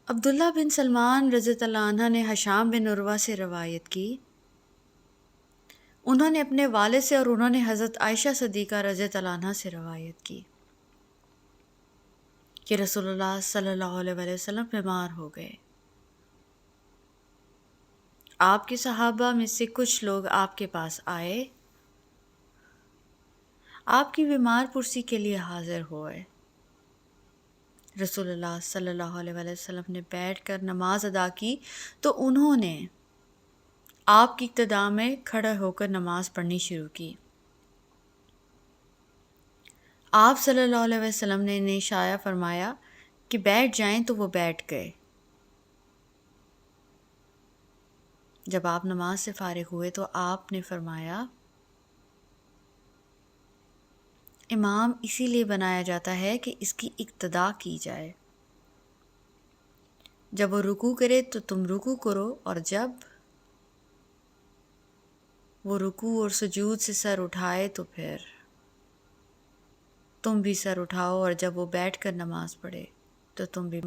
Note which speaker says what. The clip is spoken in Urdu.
Speaker 1: عبداللہ بن سلمان رضی اللہ عنہ نے ہشام بن عروہ سے روایت کی، انہوں نے اپنے والد سے اور انہوں نے حضرت عائشہ صدیقہ رضی اللہ عنہ سے روایت کی کہ رسول اللہ صلی اللہ علیہ وآلہ وسلم بیمار ہو گئے۔ آپ کے صحابہ میں سے کچھ لوگ آپ کے پاس آئے، آپ کی بیمار پرسی کے لیے حاضر ہوئے۔ رسول اللہ صلی اللہ علیہ وآلہ وسلم نے بیٹھ کر نماز ادا کی تو انہوں نے آپ کی ابتدا میں کھڑے ہو کر نماز پڑھنی شروع کی۔ آپ صلی اللہ علیہ وسلم نے انہیں اشارہ فرمایا کہ بیٹھ جائیں تو وہ بیٹھ گئے۔ جب آپ نماز سے فارغ ہوئے تو آپ نے فرمایا، امام اسی لیے بنایا جاتا ہے کہ اس کی اقتداء کی جائے۔ جب وہ رکوع کرے تو تم رکوع کرو، اور جب وہ رکوع اور سجود سے سر اٹھائے تو پھر تم بھی سر اٹھاؤ، اور جب وہ بیٹھ کر نماز پڑھے تو تم بھی